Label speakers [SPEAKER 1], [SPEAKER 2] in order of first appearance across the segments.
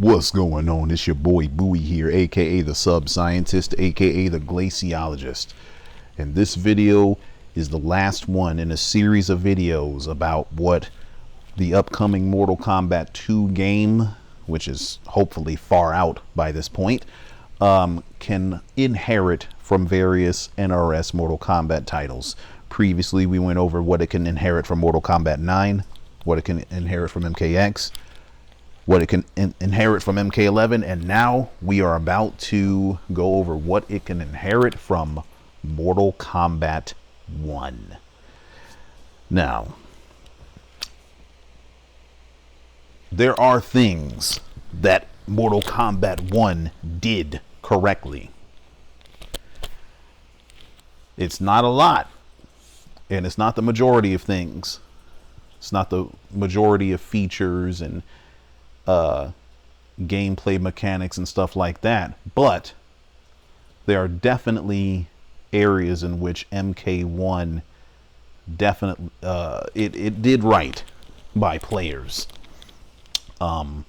[SPEAKER 1] What's going on? It's your boy Bowie here, aka the Sub Scientist, aka the Glaciologist. And this video is the last one in a series of videos about what the upcoming Mortal Kombat 2 game, which is hopefully far out by this point, can inherit from various NRS Mortal Kombat titles. Previously, we went over what it can inherit from Mortal Kombat 9, what it can inherit from MKX, what it can inherit from MK11, and now we are about to go over what it can inherit from Mortal Kombat 1. Now, there are things that Mortal Kombat 1 did correctly. It's not a lot, and it's not the majority of things. It's not the majority of features and gameplay mechanics and stuff like that, but there are definitely areas in which MK1 definitely it did right by players. Mortal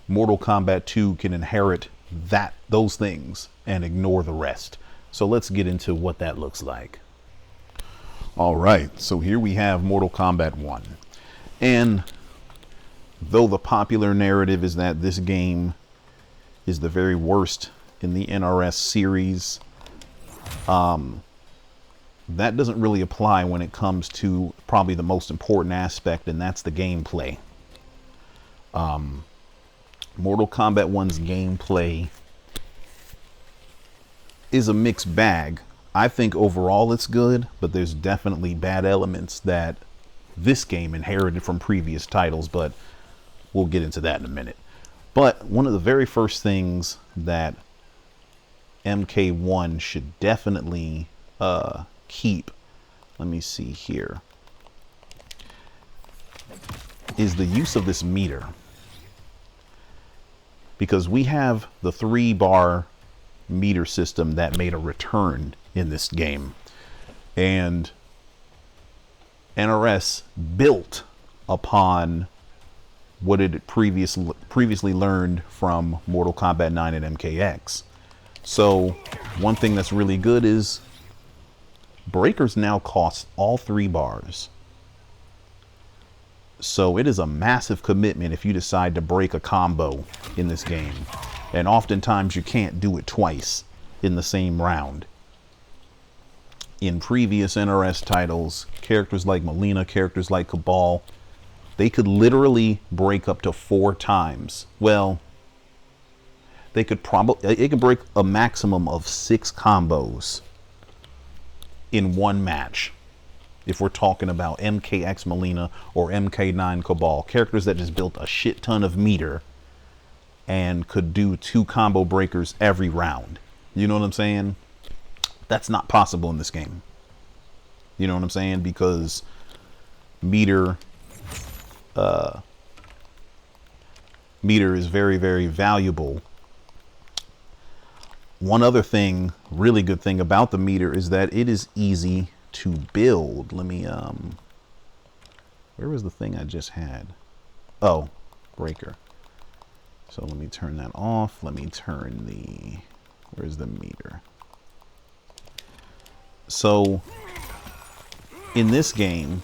[SPEAKER 1] Kombat 2 can inherit those things and ignore the rest. So let's get into what that looks like. All right, so here we have Mortal Kombat 1, and though the popular narrative is that this game is the very worst in the NRS series, that doesn't really apply when it comes to probably the most important aspect, and that's the gameplay. Mortal Kombat 1's gameplay is a mixed bag. I think overall it's good, but there's definitely bad elements that this game inherited from previous titles, but we'll get into that in a minute. But one of the very first things that MK1 should definitely keep, let me see here, is the use of this meter. Because we have the 3-bar meter system that made a return in this game. And NRS built upon what it had previously learned from Mortal Kombat 9 and MKX. So one thing that's really good is breakers now cost all 3 bars. So it is a massive commitment if you decide to break a combo in this game. And oftentimes you can't do it twice in the same round. In previous NRS titles, characters like Mileena, characters like Cabal, they could literally break up to 4 times. Well, it could break a maximum of 6 combos in one match. If we're talking about MKX Mileena or MK9 Cabal, characters that just built a shit ton of meter and could do 2 combo breakers every round. You know what I'm saying? That's not possible in this game. You know what I'm saying? Because meter is very, very valuable. One other thing, really good thing about the meter is that it is easy to build. Let me where was the thing I just had? Oh, breaker. So let me turn that off. Let me turn where's the meter? So in this game,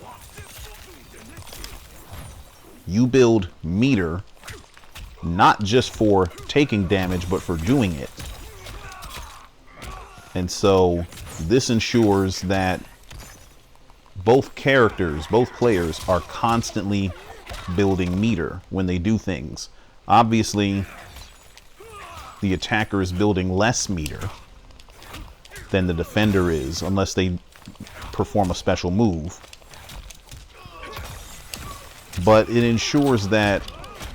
[SPEAKER 1] you build meter not just for taking damage, but for doing it. And so this ensures that both players are constantly building meter when they do things. Obviously, the attacker is building less meter than the defender is, unless they perform a special move. But it ensures that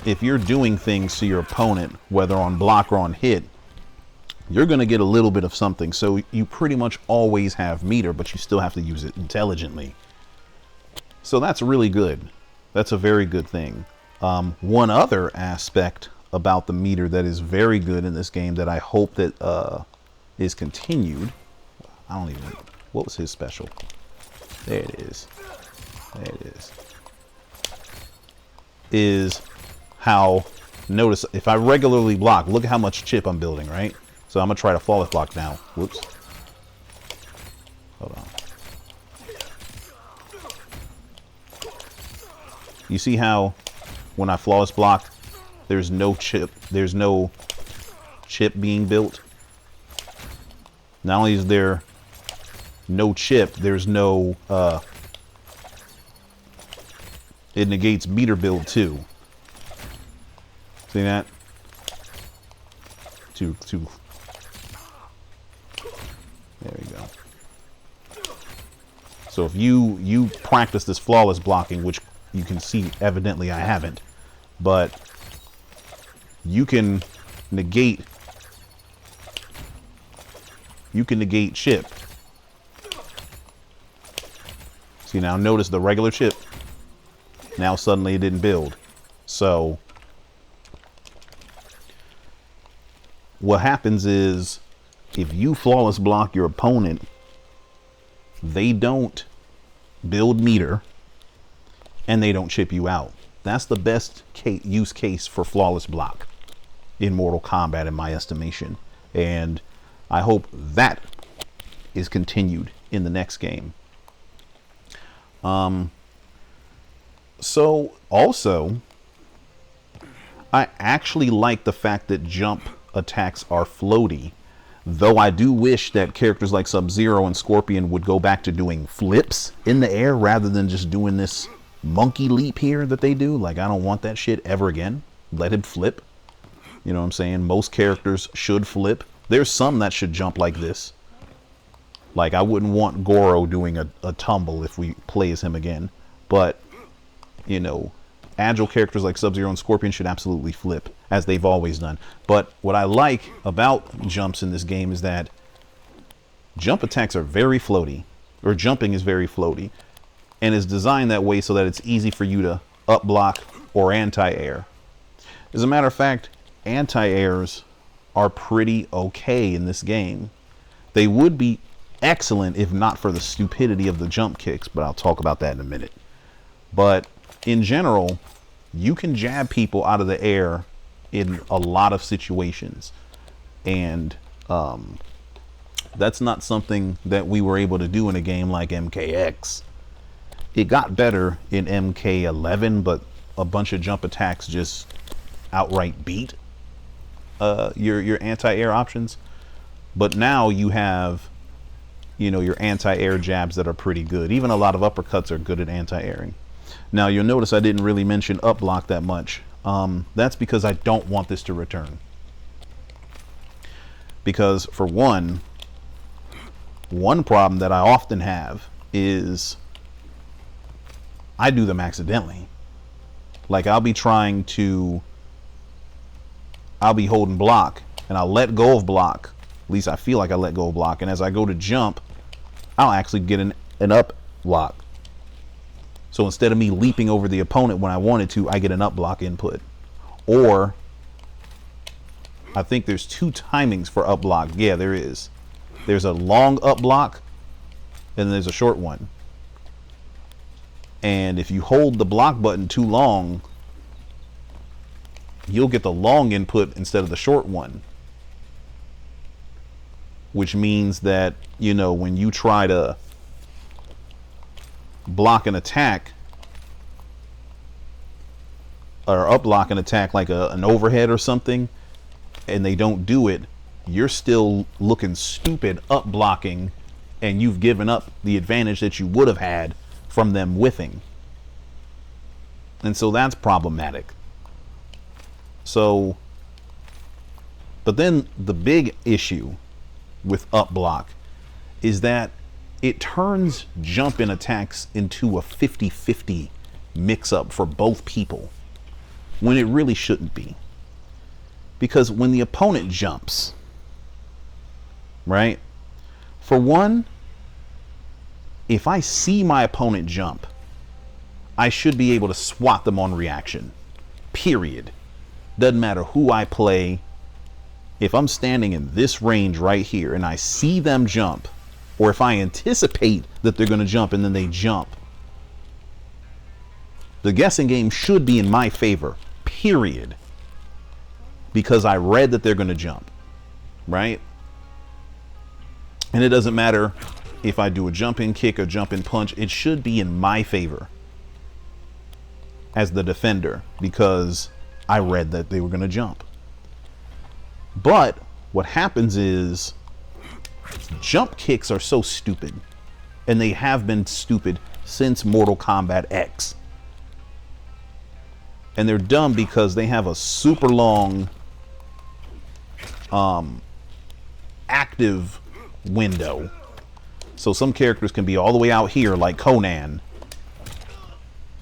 [SPEAKER 1] if you're doing things to your opponent, whether on block or on hit, you're going to get a little bit of something. So you pretty much always have meter, but you still have to use it intelligently. So that's really good. That's a very good thing. One other aspect about the meter that is very good in this game that I hope that is continued. I don't even know. What was his special? There it is. There it is. Is how Notice if I regularly block, look at how much chip I'm building, right? So I'm gonna try to flawless block now. Whoops. Hold on. You see how when I flawless block, there's no chip being built? Not only is there no chip, there's no it negates meter build too. See that? There we go. So if you practice this flawless blocking, which you can see evidently I haven't, but you can negate chip. See, now notice the regular chip. Now suddenly it didn't build. So what happens is if you flawless block your opponent, they don't build meter and they don't chip you out. That's the best use case for flawless block in Mortal Kombat, in my estimation. And I hope that is continued in the next game. So also, I actually like the fact that jump attacks are floaty, though I do wish that characters like Sub-Zero and Scorpion would go back to doing flips in the air rather than just doing this monkey leap here that they do. Like, I don't want that shit ever again. Let him flip. You know what I'm saying? Most characters should flip. There's some that should jump like this. Like, I wouldn't want Goro doing a tumble if we play as him again. But, you know, agile characters like Sub-Zero and Scorpion should absolutely flip, as they've always done. But what I like about jumps in this game is that jump attacks are very floaty, or jumping is very floaty, and is designed that way so that it's easy for you to up block or anti-air. As a matter of fact, anti-airs are pretty okay in this game. They would be excellent if not for the stupidity of the jump kicks, but I'll talk about that in a minute. But in general, you can jab people out of the air in a lot of situations, and that's not something that we were able to do in a game like MKX. It got better in MK11, but a bunch of jump attacks just outright beat your anti-air options. But now you have, you know, your anti-air jabs that are pretty good. Even a lot of uppercuts are good at anti-airing. Now you'll notice I didn't really mention up block that much. That's because I don't want this to return. Because for one problem that I often have is I do them accidentally. Like I'll be holding block and I'll let go of block. At least I feel like I let go of block. And as I go to jump, I'll actually get an up block. So instead of me leaping over the opponent when I wanted to, I get an up block input. Or I think there's two timings for up block. Yeah, there is. There's a long up block and there's a short one. And if you hold the block button too long, you'll get the long input instead of the short one. Which means that, you know, when you try to block an attack or up block an attack like an overhead or something, and they don't do it, you're still looking stupid up blocking, and you've given up the advantage that you would have had from them whiffing. And so that's problematic. So, but then the big issue with up block is that it turns jump in attacks into a 50-50 mix-up for both people, when it really shouldn't be. Because when the opponent jumps, right? For one, if I see my opponent jump, I should be able to swat them on reaction. Period. Doesn't matter who I play. If I'm standing in this range right here and I see them jump, or if I anticipate that they're going to jump and then they jump, the guessing game should be in my favor. Period. because I read that they're going to jump, right? And it doesn't matter if I do a jump-in kick or jump-in punch. It should be in my favor as the defender because I read that they were going to jump. But what happens is jump kicks are so stupid, and they have been stupid since Mortal Kombat X. And they're dumb because they have a super long active window. So some characters can be all the way out here like Conan,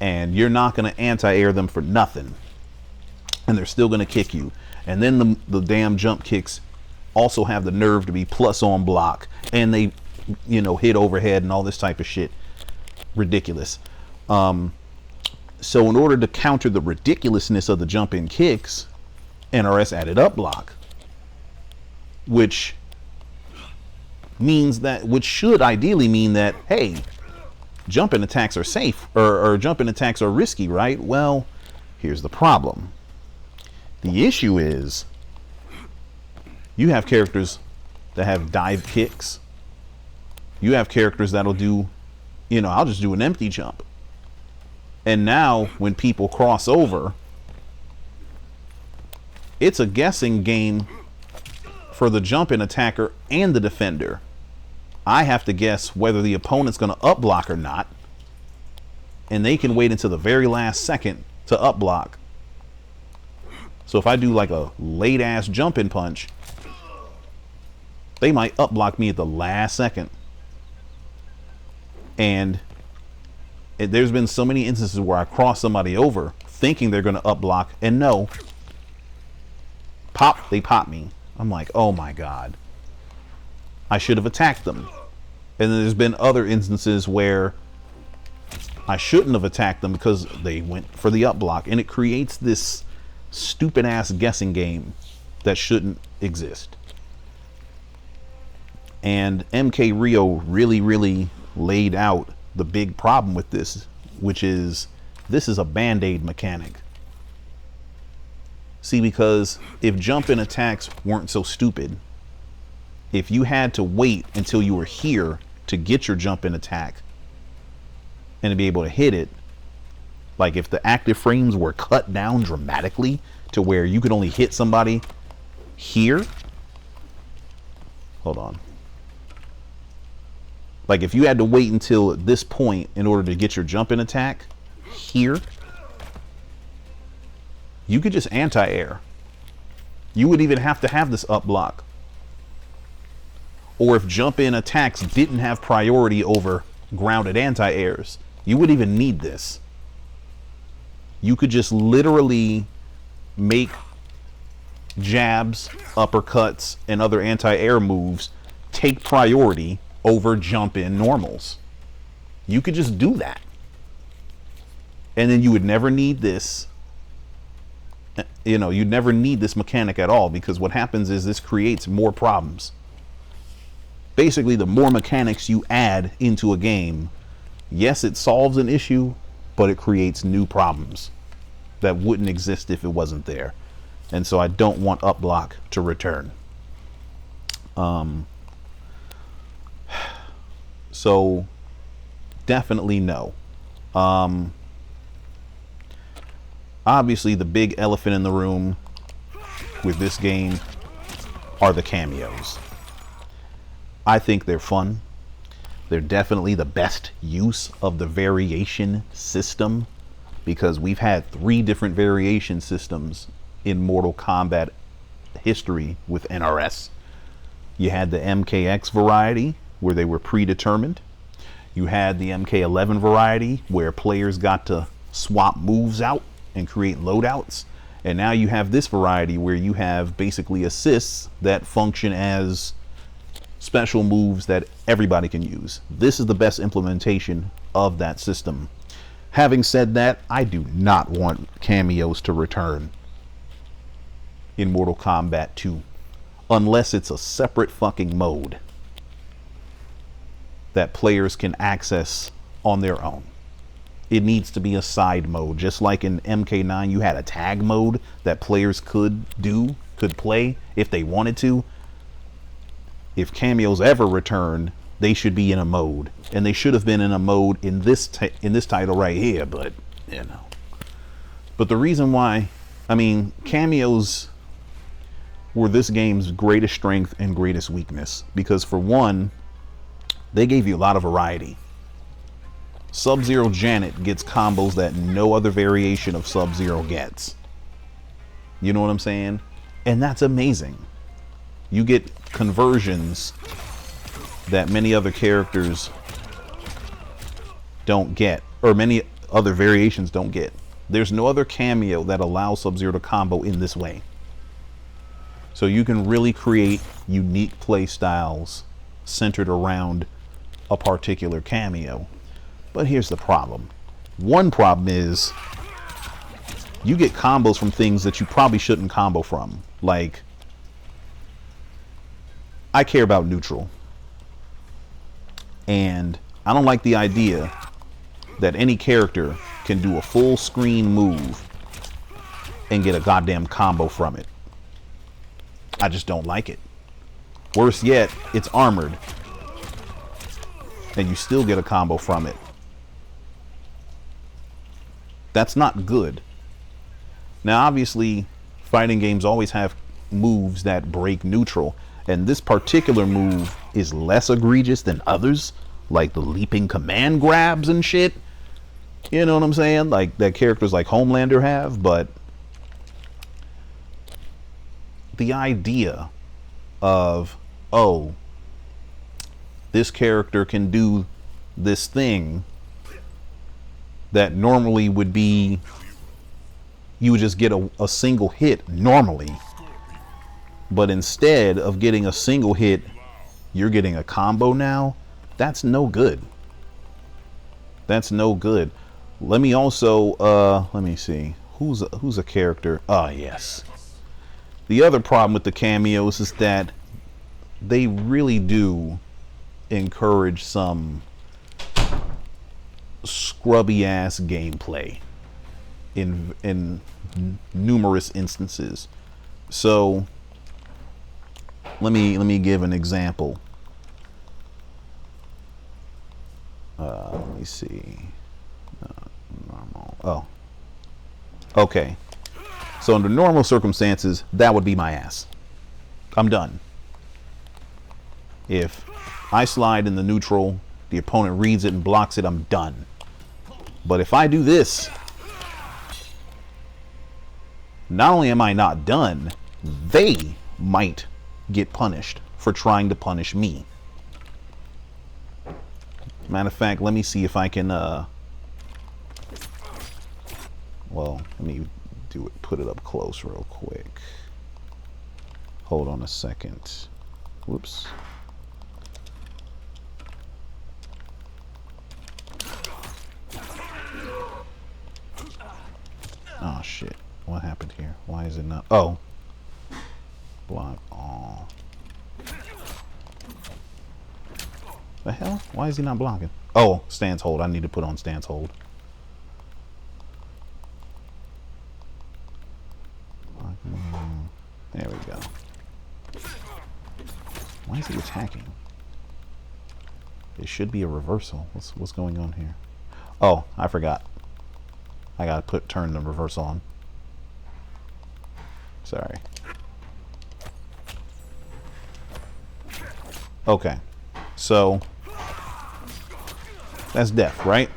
[SPEAKER 1] and you're not going to anti-air them for nothing, and they're still going to kick you. And then the damn jump kicks also have the nerve to be plus on block, and they, you know, hit overhead and all this type of shit. Ridiculous. So in order to counter the ridiculousness of the jump-in kicks, NRS added up block, which should ideally mean that, hey, jump-in attacks are safe, or jump-in attacks are risky, right? Well, here's the problem. The issue is you have characters that have dive kicks. You have characters that'll do, you know, I'll just do an empty jump. And now when people cross over, it's a guessing game for the jump-in attacker and the defender. I have to guess whether the opponent's going to up block or not, and they can wait until the very last second to up block. So if I do like a late ass jump-in punch, they might up block me at the last second. And there's been so many instances where I cross somebody over thinking they're going to up block, and no, they pop me. I'm like, oh my God, I should have attacked them. And then there's been other instances where I shouldn't have attacked them because they went for the up block, and it creates this stupid ass guessing game that shouldn't exist. And MK Rio really laid out the big problem with this, which is this is a band-aid mechanic. See, because if jump-in attacks weren't so stupid, if you had to wait until you were here to get your jump-in attack and to be able to hit it, like if the active frames were cut down dramatically to where you could only hit somebody here, hold on. Like if you had to wait until this point in order to get your jump-in attack here, you could just anti-air. You would even have to have this up block. Or if jump-in attacks didn't have priority over grounded anti-airs, you wouldn't even need this. You could just literally make jabs, uppercuts, and other anti-air moves take priority over jump-in normals. You could just do that. And then you would never need this. You know, you'd never need this mechanic at all, because what happens is this creates more problems. Basically, the more mechanics you add into a game, yes, it solves an issue, but it creates new problems that wouldn't exist if it wasn't there. And so I don't want up block to return. So definitely no. Obviously the big elephant in the room with this game are the cameos. I think they're fun. They're definitely the best use of the variation system, because we've had 3 different variation systems in Mortal Kombat history with NRS. You had the MKX variety, where they were predetermined. You had the MK11 variety, where players got to swap moves out and create loadouts. And now you have this variety where you have basically assists that function as special moves that everybody can use. This is the best implementation of that system. Having said that, I do not want cameos to return in Mortal Kombat 2 unless it's a separate fucking mode that players can access on their own. it needs to be a side mode. Just like in MK9, you had a tag mode that players could play if they wanted to. If cameos ever return, they should be in a mode, and they should have been in a mode in this title right here. But you know, but the reason why, I mean, cameos were this game's greatest strength and greatest weakness, because for one, they gave you a lot of variety. Sub-Zero Janet gets combos that no other variation of Sub-Zero gets. You know what I'm saying? And that's amazing. You get conversions that many other characters don't get, or many other variations don't get. There's no other cameo that allows Sub-Zero to combo in this way. So you can really create unique play styles centered around a particular cameo. But here's the problem. One problem is you get combos from things that you probably shouldn't combo from. Like, I care about neutral. And I don't like the idea that any character can do a full screen move and get a goddamn combo from it. I just don't like it. Worse yet, it's armored and you still get a combo from it. That's not good. Now, obviously, fighting games always have moves that break neutral, and this particular move is less egregious than others, like the leaping command grabs and shit. You know what I'm saying? Like that characters like Homelander have. But the idea of, oh, this character can do this thing that normally would be, you would just get a single hit normally, but instead of getting a single hit, you're getting a combo now. That's no good. That's no good. Let me also let me see who's a character. Ah, yes. The other problem with the cameos is that they really do encourage some scrubby ass gameplay in numerous instances. So let me give an example. Let me see. Normal. Oh, okay. So under normal circumstances, that would be my ass. I'm done. If I slide in the neutral, the opponent reads it and blocks it, I'm done. But if I do this, not only am I not done, they might get punished for trying to punish me. Matter of fact, let me see if I can, well, let me do it, put it up close real quick. Hold on a second. Whoops. Oh shit, what happened here? Why is it not? Oh, block. Oh, the hell? Why is he not blocking? Oh, stance hold. I need to put on stance hold. There we go. Why is he attacking? It should be a reversal. What's going on here? Oh, I forgot. I gotta turn the reverse on. Sorry. Okay. So that's death, right?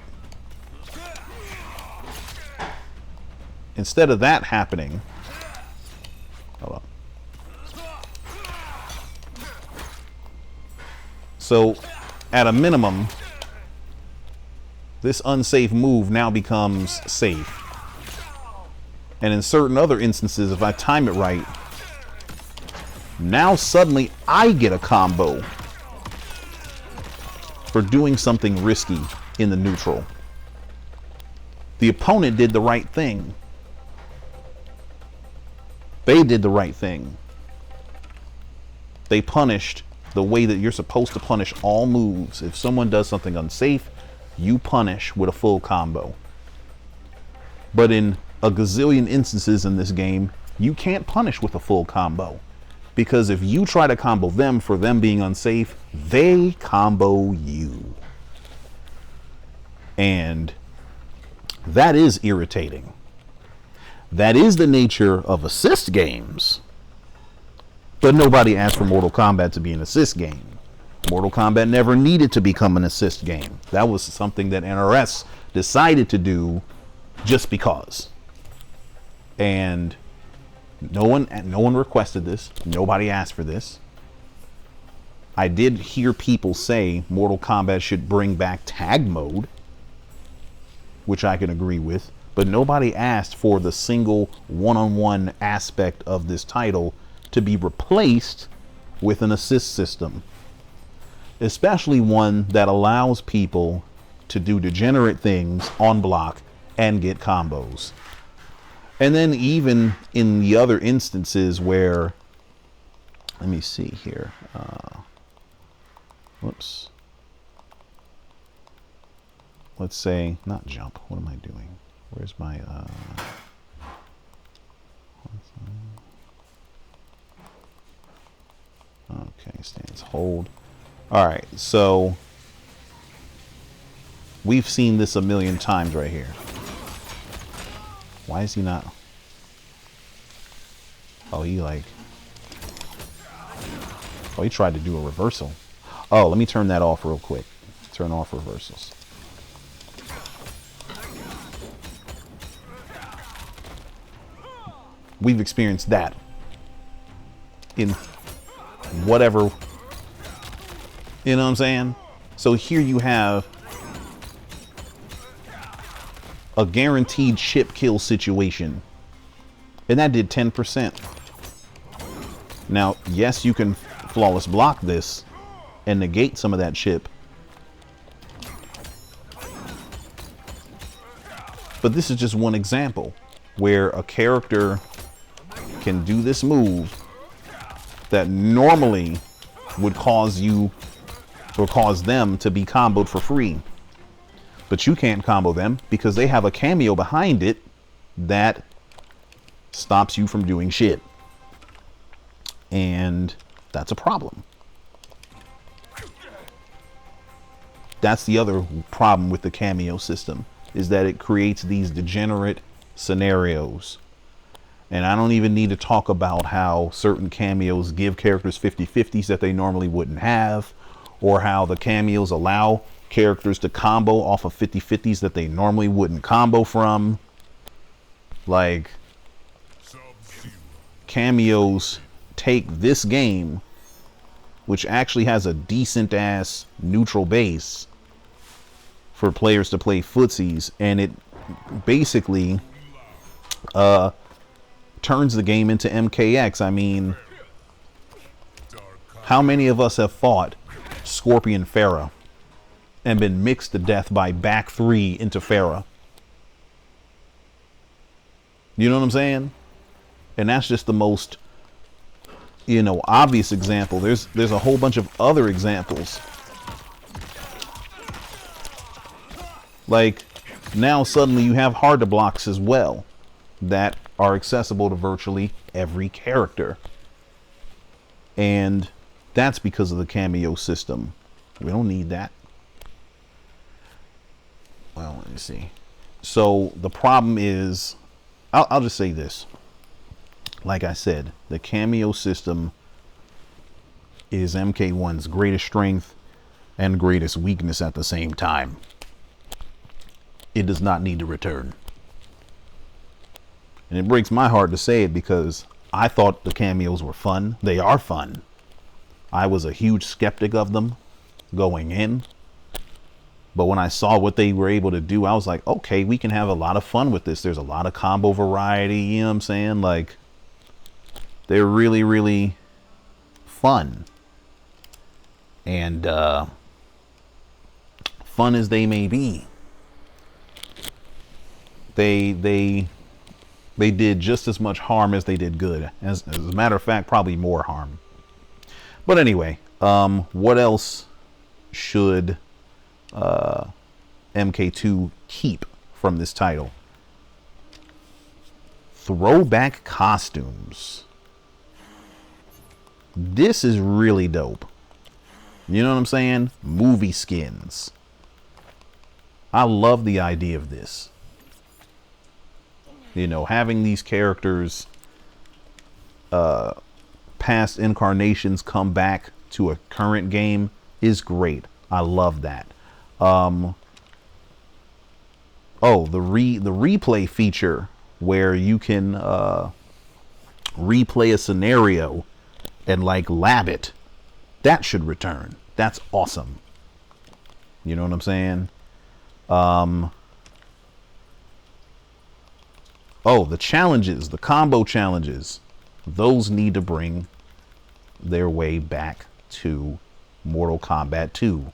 [SPEAKER 1] Instead of that happening, hold on. So at a minimum, this unsafe move now becomes safe. And in certain other instances, if I time it right, now suddenly I get a combo for doing something risky in the neutral. The opponent did the right thing. They did the right thing. They punished the way that you're supposed to punish all moves. If someone does something unsafe, you punish with a full combo. But in a gazillion instances in this game, you can't punish with a full combo. Because if you try to combo them for them being unsafe, they combo you. And that is irritating. That is the nature of assist games. But nobody asked for Mortal Kombat to be an assist game. Mortal Kombat never needed to become an assist game. That was something that NRS decided to do just because. And no one requested this. Nobody asked for this. I did hear people say Mortal Kombat should bring back tag mode, which I can agree with, but nobody asked for the single one-on-one aspect of this title to be replaced with an assist system, especially one that allows people to do degenerate things on block and get combos. And then even in the other instances where, let me see here, whoops, let's say, not jump, what am I doing? Where's my, okay, stance, hold. All right, so we've seen this a million times right here. Why is he not? Oh, he tried to do a reversal. Oh, let me turn that off real quick. Turn off reversals. We've experienced that in whatever, you know what I'm saying? So here you have a guaranteed chip kill situation, and that did 10%. Now, yes, you can flawless block this and negate some of that chip, but this is just one example where a character can do this move that normally would cause you or cause them to be comboed for free. But you can't combo them because they have a cameo behind it that stops you from doing shit. And that's a problem. That's the other problem with the cameo system, is that it creates these degenerate scenarios. And I don't even need to talk about how certain cameos give characters 50-50s that they normally wouldn't have, or how the cameos allow characters to combo off of 50-50s that they normally wouldn't combo from. Like, cameos take this game, which actually has a decent ass neutral base for players to play footsies, and it basically turns the game into MKX. I mean, how many of us have fought Scorpion Farah and been mixed to death by back 3 into Farah? You know what I'm saying? And that's just the most, you know, obvious example. There's a whole bunch of other examples. Like, now suddenly you have hard to blocks as well that are accessible to virtually every character. And that's because of the cameo system. We don't need that. Well, let me see. So the problem is, I'll just say this. Like I said, the cameo system is MK1's greatest strength and greatest weakness at the same time. It does not need to return. And it breaks my heart to say it because I thought the cameos were fun. They are fun. I was a huge skeptic of them going in. But when I saw what they were able to do, I was like, okay, we can have a lot of fun with this. There's a lot of combo variety, you know what I'm saying? Like, they're really, really fun. And fun as they may be, they did just as much harm as they did good. As a matter of fact, probably more harm. But anyway, what else should MK2 keep from this title. Throwback costumes. This is really dope. You know what I'm saying? Movie skins. I love the idea of this. You know, having these characters, past incarnations come back to a current game is great. I love that. Oh, the replay feature where you can replay a scenario and like lab it. That should return. That's awesome. You know what I'm saying? Oh, the challenges, the combo challenges, those need to bring their way back to Mortal Kombat 2.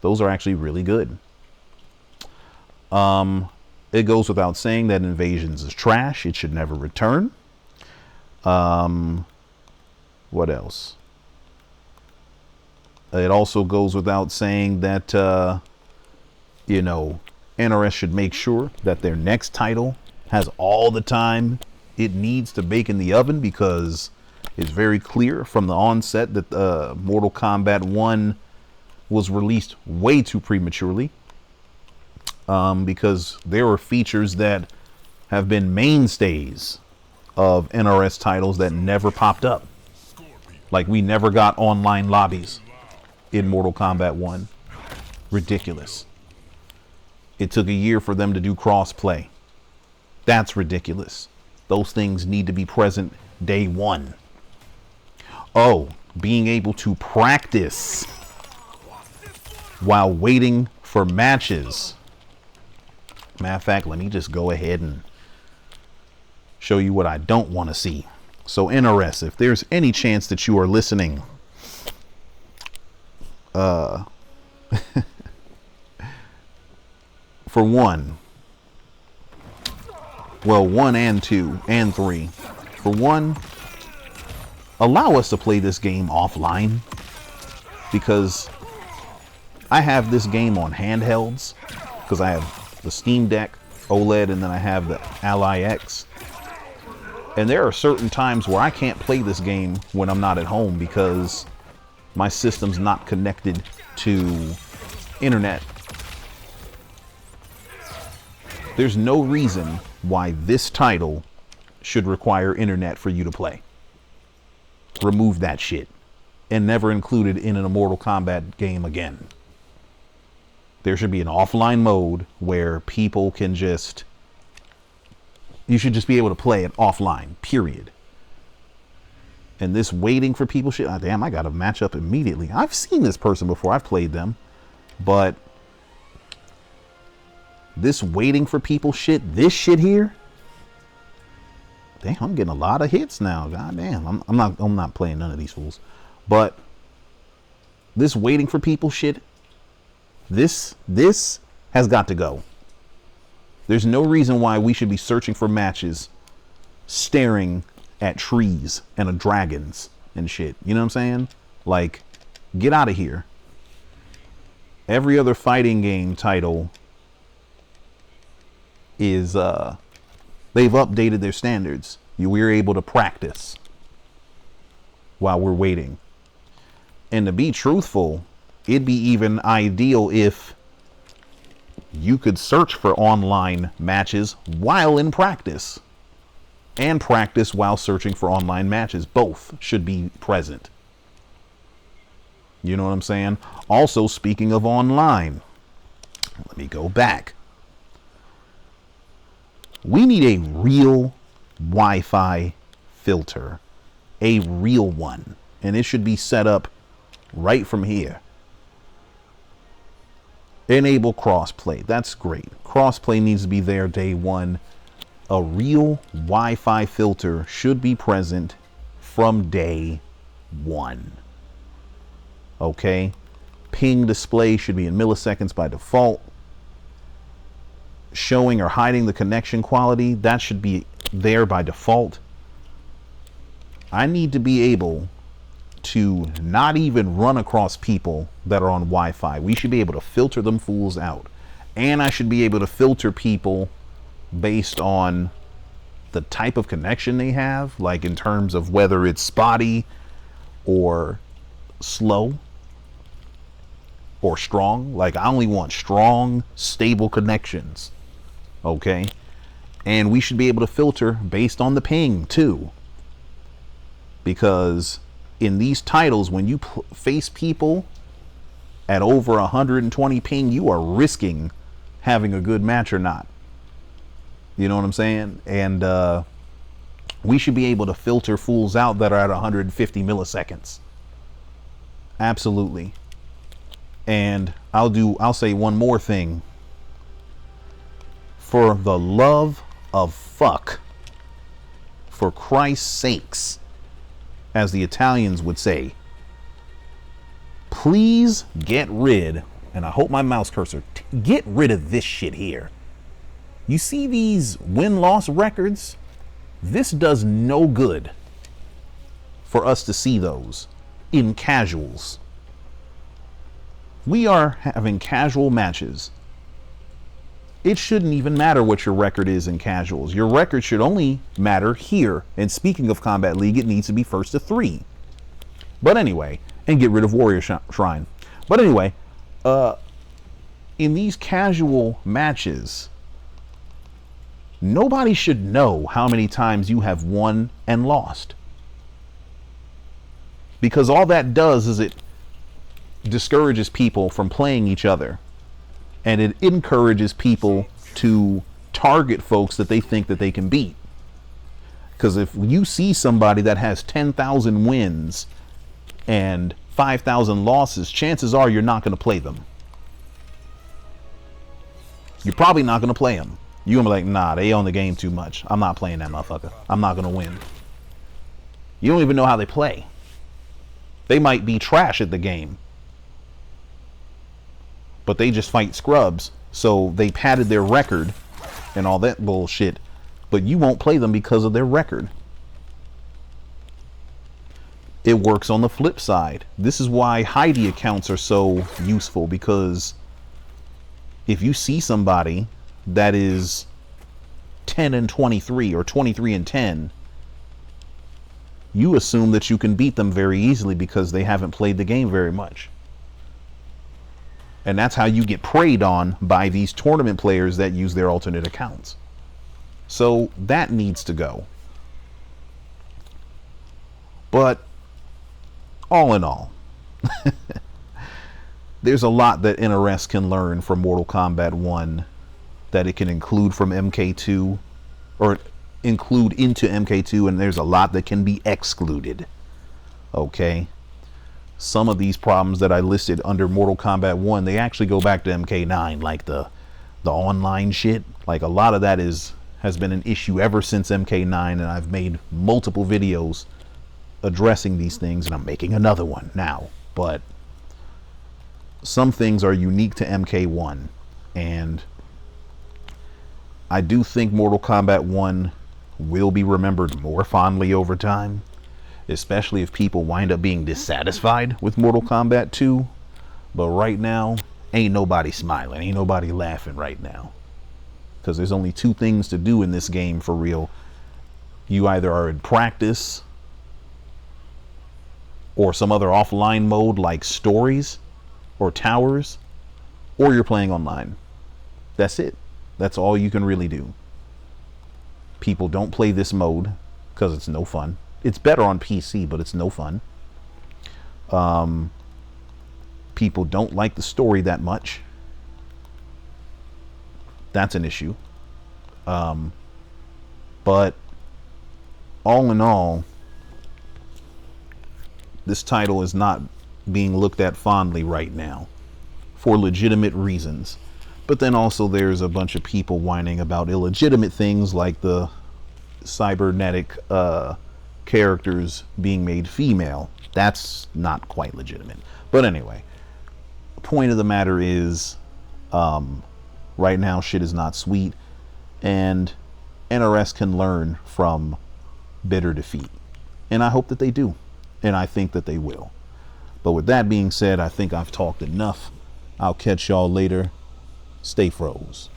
[SPEAKER 1] Those are actually really good. It goes without saying that Invasions is trash. It should never return. What else? It also goes without saying that, you know, NRS should make sure that their next title has all the time it needs to bake in the oven, because it's very clear from the onset that Mortal Kombat 1 was released way too prematurely, because there were features that have been mainstays of NRS titles that never popped up. Like, we never got online lobbies in Mortal Kombat 1. Ridiculous. It took a year for them to do cross-play. That's ridiculous. Those things need to be present day one. Oh, being able to practice while waiting for matches. Matter of fact, let me just go ahead and show you what I don't want to see. So NRS, if there's any chance that you are listening, for one, well, 1 and 2 and 3. For one, allow us to play this game offline, because I have this game on handhelds, because I have the Steam Deck OLED and then I have the Ally X. And there are certain times where I can't play this game when I'm not at home because my system's not connected to internet. There's no reason why this title should require internet for you to play. Remove that shit and never include it in an Mortal Kombat game again. There should be an offline mode where people can just, you should just be able to play it offline, period. And this waiting for people shit, oh, damn, I got to match up immediately. I've seen this person before, I've played them, but this waiting for people shit, this shit here, damn, I'm getting a lot of hits now. God damn, I'm not playing none of these fools. But this waiting for people shit, this has got to go. There's no reason why we should be searching for matches, staring at trees and dragons and shit. You know what I'm saying? Like, get out of here. Every other fighting game title is they've updated their standards. We're able to practice while we're waiting. And to be truthful, it'd be even ideal if you could search for online matches while in practice, and practice while searching for online matches. Both should be present. You know what I'm saying? Also, speaking of online, let me go back. We need a real Wi-Fi filter, a real one, and it should be set up right from here. Enable crossplay. That's great. Crossplay needs to be there day one. A real Wi-Fi filter should be present from day one. Okay? Ping display should be in milliseconds by default. Showing or hiding the connection quality, that should be there by default. I need to be able to not even run across people that are on Wi-Fi. We should be able to filter them fools out. And I should be able to filter people based on the type of connection they have, like in terms of whether it's spotty or slow or strong. Like, I only want strong, stable connections. Okay. And we should be able to filter based on the ping too. Because in these titles, when you face people at over 120 ping, you are risking having a good match or not. You know what I'm saying? And we should be able to filter fools out that are at 150 milliseconds. Absolutely. And I'll say one more thing. For the love of fuck, for Christ's sakes, as the Italians would say, please get rid, and I hope my mouse cursor, get rid of this shit here. You see these win-loss records? This does no good for us to see those in casuals. We are having casual matches. It shouldn't even matter what your record is in casuals. Your record should only matter here. And speaking of Combat League, it needs to be first to 3. But anyway, and get rid of Warrior Shrine. But anyway, in these casual matches, nobody should know how many times you have won and lost. Because all that does is it discourages people from playing each other. And it encourages people to target folks that they think that they can beat. Because if you see somebody that has 10,000 wins and 5,000 losses, chances are you're not going to play them. You're probably not going to play them. You're going to be like, nah, they own the game too much. I'm not playing that motherfucker. I'm not going to win. You don't even know how they play. They might be trash at the game, but they just fight scrubs, so they padded their record and all that bullshit, but you won't play them because of their record. It works on the flip side. This is why Heidi accounts are so useful, because if you see somebody that is 10 and 23 or 23 and 10, you assume that you can beat them very easily because they haven't played the game very much. And that's how you get preyed on by these tournament players that use their alternate accounts. So that needs to go. But all in all, there's a lot that NRS can learn from Mortal Kombat 1 that it can include from MK2, or include into MK2, and there's a lot that can be excluded. Okay? Some of these problems that I listed under Mortal Kombat 1, they actually go back to MK9, like the online shit. Like, a lot of that has been an issue ever since MK9, and I've made multiple videos addressing these things, and I'm making another one now. But some things are unique to MK1, and I do think Mortal Kombat 1 will be remembered more fondly over time, especially if people wind up being dissatisfied with Mortal Kombat 2. But right now, ain't nobody smiling, ain't nobody laughing right now, because there's only two things to do in this game for real. You either are in practice or some other offline mode like stories or towers, or you're playing online. That's it. That's all you can really do. People don't play this mode because it's no fun. It's better on PC, but it's no fun. People don't like the story that much. That's an issue. But all in all, this title is not being looked at fondly right now for legitimate reasons. But then also there's a bunch of people whining about illegitimate things like the cybernetic characters being made female. That's not quite legitimate. But anyway, the point of the matter is, right now shit is not sweet, and NRS can learn from bitter defeat. And I hope that they do. And I think that they will. But with that being said, I think I've talked enough. I'll catch y'all later. Stay froze.